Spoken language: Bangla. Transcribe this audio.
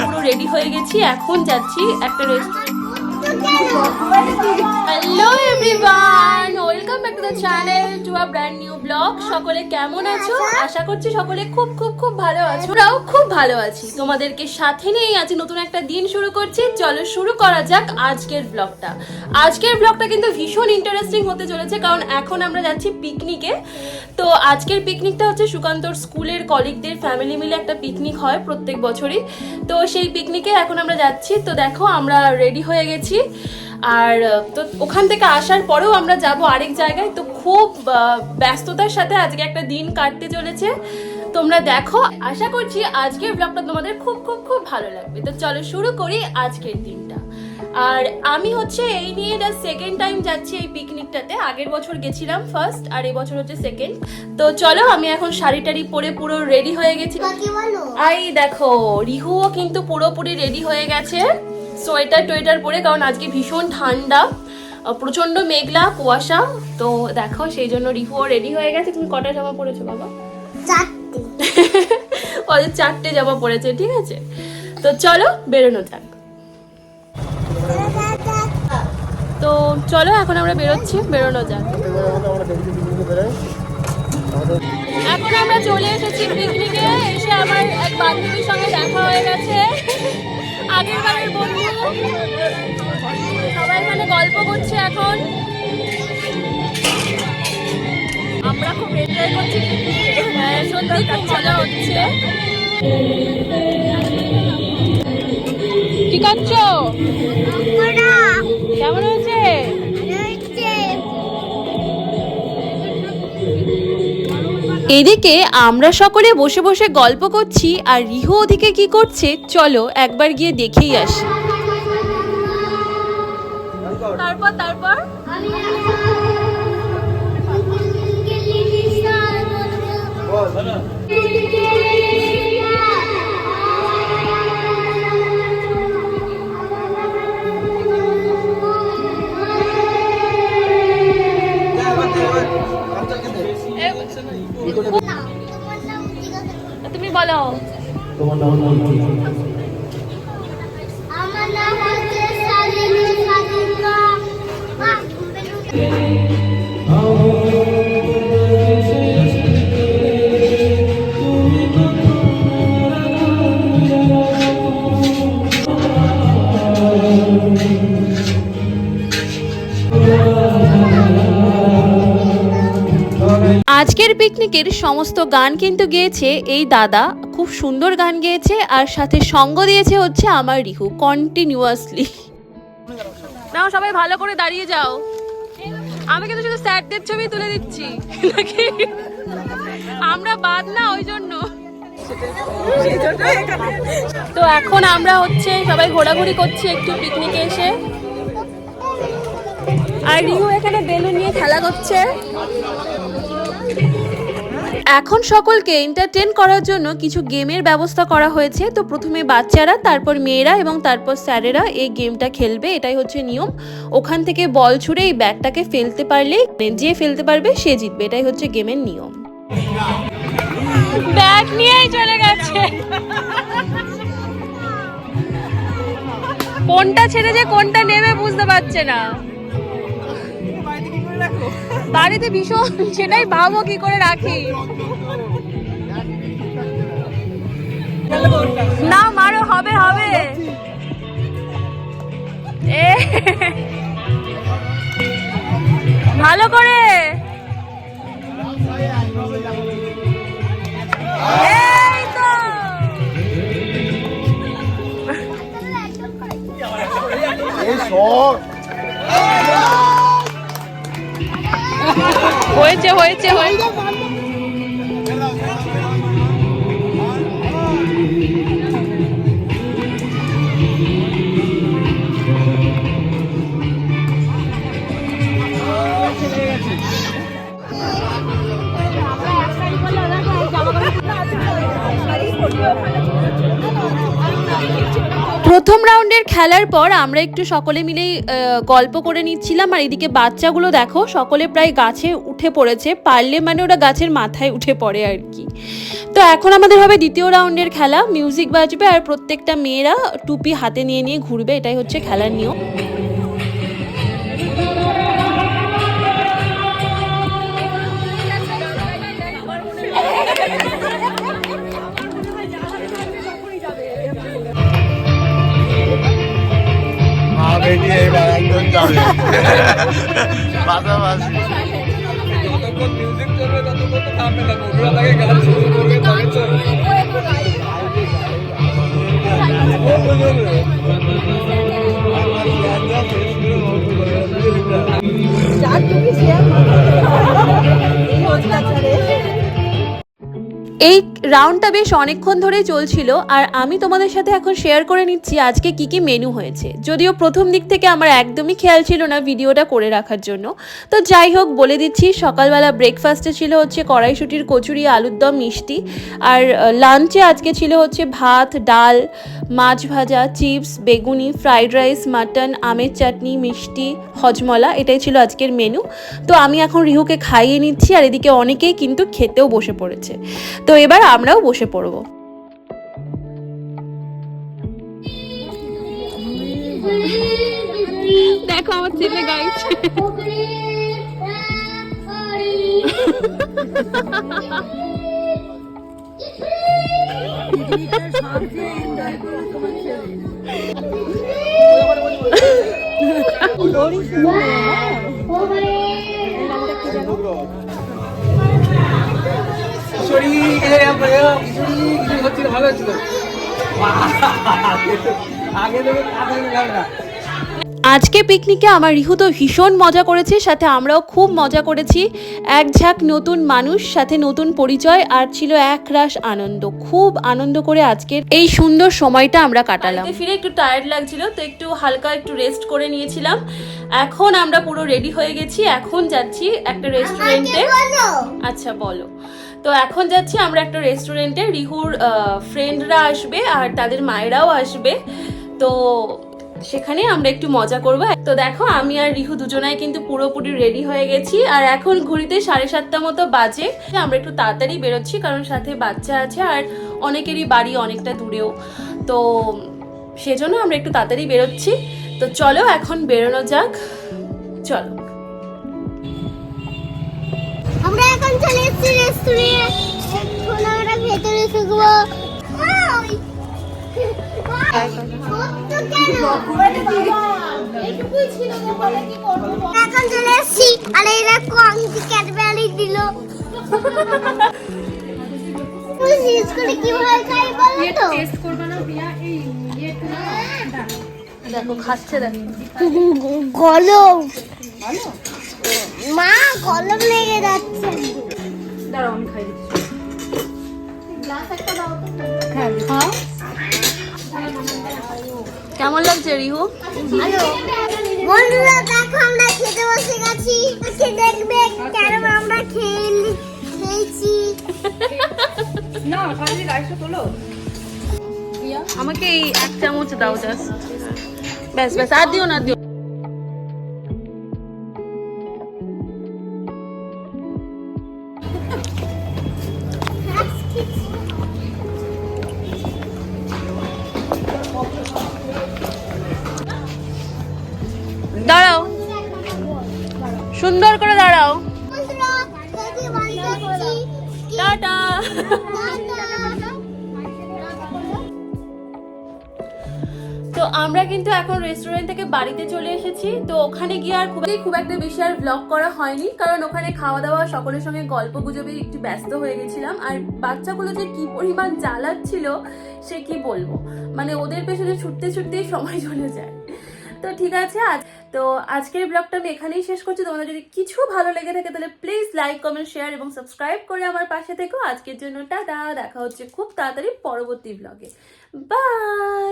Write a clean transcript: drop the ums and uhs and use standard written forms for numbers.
পুরো রেডি হয়ে গেছি, এখন যাচ্ছি একটা restaurant. Hello everyone, welcome back to the channel, to a brand new blog. সকলে কেমন আছো? আশা করছি সকলে খুব খুব খুব ভালো আছো। আমরাও খুব ভালো আছি। তোমাদেরকে সাথে নিয়েই আছি, নতুন একটা দিন শুরু করছি। চলো শুরু করা যাক আজকের ব্লগটা। আজকের ব্লগটা কিন্তু ভীষণ ইন্টারেস্টিং হতে চলেছে, কারণ এখন আমরা যাচ্ছি পিকনিকে। তো আজকের পিকনিকটা হচ্ছে সুকান্তর স্কুলের কলিগদের ফ্যামিলি মিলে একটা পিকনিক হয় প্রত্যেক বছরই। তো সেই পিকনিকে এখন আমরা যাচ্ছি। তো দেখো আমরা রেডি হয়ে গেছি, আর তো ওখান থেকে আসার পরেও আমরা যাব আরেক জায়গায়। তো খুব ব্যস্ততার সাথে আজকে একটা দিন কাটতে চলেছে। তোমরা দেখো, আশা করছি আজকের ব্লগটা তোমাদের খুব খুব খুব ভালো লাগবে। তো চলো শুরু করি আজকের দিনটা। আর আমি হচ্ছে এই নিয়ে এটা সেকেন্ড টাইম যাচ্ছি এই পিকনিকটাতে। আগের বছর গেছিলাম ফার্স্ট, আর এই বছর হচ্ছে সেকেন্ড। তো চলো, আমি এখন শাড়ি টাড়ি পরে পুরো রেডি হয়ে গেছি। এই দেখো, রিহুও কিন্তু পুরোপুরি রেডি হয়ে গেছে সোয়েটার টোয়েটার পরে, কারণ আজকে ভীষণ ঠান্ডা, প্রচন্ড মেঘলা কুয়াশা। তো দেখো সেই জন্য রিহুও রেডি হয়ে গেছে। তুমি কটা জামা পরেছো বাবা? চারটে জামা পরেছে, ঠিক আছে। তো চলো বেরোনো যাক। তো চলো এখন আমরা বেরোচ্ছি, বেরোনো যাক। এখন আমরা চলে এসেছি পিকনিকে। এসে আমার এক বান্ধবীর সঙ্গে দেখা হয়ে গেছে, আগের বারের বন্ধু। সবাই এখানে গল্প করছে এখন। আমরা খুব এনজয় করছি, সত্যি খুব মজা হচ্ছে। কি করছো? কেমন হয়েছে? এদিকে আমরা সকলে বসে বসে গল্প করছি, আর রিহু ওদিকে কি করছে চলো একবার গিয়ে দেখেই আসি। তারপর তুমি বলো। তোমার নাম কি? আমার নাম হচ্ছে শালিনী সাদিকা। আজকের পিকনিকের সমস্ত গান কিন্তু গেয়েছে এই দাদা, খুব সুন্দর গান গেয়েছে, আর সাথে সঙ্গ দিয়েছে হচ্ছে আমার রিহু কন্টিনিউয়াসলি। নাও সবাই ভালো করে দাঁড়িয়ে যাও। আমি কিন্তু শুধু স্যারদের ছবি তুলে দিচ্ছি, আমরা বাদ না, ওই জন্য। তো এখন আমরা হচ্ছে সবাই ঘোরাঘুরি করছি একটু পিকনিকে এসে, আর রিহু এখানে বেলুন নিয়ে খেলা করছে। এখন সকলকে এন্টারটেন করার জন্য কিছু গেমের ব্যবস্থা করা হয়েছে। তো প্রথমে বাচ্চারা, তারপর মেয়েরা এবং তারপর স্যারেরা এই গেমটা খেলবে। এটাই হচ্ছে নিয়ম। ওখান থেকে বল ছুড়ে এই ব্যাগটাকে ফেলতে পারলে, যে ফেলতে পারবে সে জিতবে। এটাই হচ্ছে গেমের নিয়ম। ব্যাগ নিয়েই চলে গেছে, কোনটা ছেড়ে যে কোনটা নেবে বুঝতে পারছে না। বাড়িতে ভীষণ, সেটাই ভাবো কি করে রাখি। না মারো, হবে হবে। ভালো করে। এই তো হয়েছে হয়েছে হয়েছে। প্রথম রাউন্ডের খেলার পর আমরা একটু সকলে মিলেই গল্প করে নিচ্ছিলাম, আর এদিকে বাচ্চাগুলো দেখো সকলে প্রায় গাছে উঠে পড়েছে, পারলে মানে ওরা গাছের মাথায় উঠে পড়ে আর কি। তো এখন আমাদের হবে দ্বিতীয় রাউন্ডের খেলা, মিউজিক বাজবে আর প্রত্যেকটা মেয়েরা টুপি হাতে নিয়ে নিয়ে ঘুরবে, এটাই হচ্ছে খেলার নিয়ম। বেটি এবার একজন যাবে পাশাপাশি যতক্ষণ মিউজিক চলবে ততক্ষণ তো থামবে না, ওগুলো লাগে গান শুরু করবে তবে চলবে। এই রাউন্ডটা বেশ অনেকক্ষণ ধরে চলছিল, আর আমি তোমাদের সাথে এখন শেয়ার করে নিচ্ছি আজকে কি কি মেনু হয়েছে। যদিও প্রথম দিক থেকে আমার একদমই খেয়াল ছিল না ভিডিওটা করে রাখার জন্য, তো যাই হোক বলে দিচ্ছি। সকালবেলা ব্রেকফাস্টে ছিল হচ্ছে কড়াইশুঁটির কচুরি, আলুর দম, মিষ্টি। আর লাঞ্চে আজকে ছিল হচ্ছে ভাত, ডাল, মাছ ভাজা, চিপস, বেগুনি, ফ্রাইড রাইস, মাটন, আমের চাটনি, মিষ্টি, হজমলা, এটাই ছিল আজকের মেনু। তো আমি এখন রিহুকে খাইয়ে নিচ্ছি, আর এদিকে অনেকেই কিন্তু খেতেও বসে পড়েছে। তো এবার আমরাও বসে পড়ব। দেখো আমার ছেলে গাইছে। ভালো ছিল আগে থেকে না। আজকে পিকনিকে আমার রিহু তো ভীষণ মজা করেছে, সাথে আমরাও খুব মজা করেছি। এক ঝাঁক নতুন মানুষ, সাথে নতুন পরিচয়, আর ছিল একরাশ আনন্দ। খুব আনন্দ করে আজকের এই সুন্দর সময়টা আমরা কাটালাম। ফিরে একটু টায়ার্ড লাগছিল, তো একটু হালকা একটু রেস্ট করে নিয়েছিলাম। এখন আমরা পুরো রেডি হয়ে গেছি, এখন যাচ্ছি একটা রেস্টুরেন্টে। আচ্ছা বলো। তো এখন যাচ্ছি আমরা একটা রেস্টুরেন্টে, রিহুর ফ্রেন্ডরা আসবে আর তাদের মায়েরাও আসবে, তো সেখানে আমরা একটু মজা করবো। তো দেখো আমি আর রিহু দুজনাই কিন্তু পুরোপুরি রেডি হয়ে গেছি, আর এখন ঘড়িতে 7:30 মতো বাজে। আমরা একটু তাড়াতাড়ি বেরোচ্ছি কারণ সাথে বাচ্চা আছে, আর অনেকেরই বাড়ি অনেকটা দূরেও, তো সেজন্য আমরা একটু তাড়াতাড়ি বেরোচ্ছি। তো চলো এখন বেরোনো যাক, চলো। আমরা এখন চলে এসেছি রেস্টুরেন্ট, এখন আমরা ভেতরে ঢুকবো। এখন চলে এসেছি, আর এরা কোয়ান্টি ক্যাডবেরি দিল। কিভাবে খাই বলো তো? দেখো খাচ্ছে, দেখো কলম, মা কলম লেগে যাচ্ছে। দাঁড়াও আমি খাই দিচ্ছি। কেমন লাগছে রিহু? বন্ধুরা দেখো আমরা খেতে বসে গেছি, দেখবে কেন আমরা খেয়েছি। আমাকে এই 1 চামচ দাও জাস্ট, ব্যাস ব্যাস, আর দিও না, দিও। দাঁড়াও, সুন্দর করে দাঁড়াও। টাটা। তো আমরা কিন্তু এখন রেস্টুরেন্ট থেকে বাড়িতে চলে এসেছি। তো ওখানে গিয়ে আর খুব একটা বেশি আর ব্লগ করা হয়নি, কারণ ওখানে খাওয়া দাওয়া সকলের সঙ্গে গল্প গুজবে একটু ব্যস্ত হয়ে গেছিলাম। আর বাচ্চাগুলো যে কি পরিমাণ জ্বালাচ্ছিল সে কি বলবো, মানে ওদের পেছনে ছুটতে ছুটতেই সময় চলে যায়। তো ঠিক আছে, তো আজকের ব্লগটা আমি এখানেই শেষ করছি। তোমাদের যদি কিছু ভালো লেগে থাকে তাহলে প্লিজ লাইক, কমেন্ট, শেয়ার এবং সাবস্ক্রাইব করে আমার পাশে থেকো। আজকের জন্য টাটা, দেখা হচ্ছে খুব তাড়াতাড়ি পরবর্তী ব্লগে। বাই।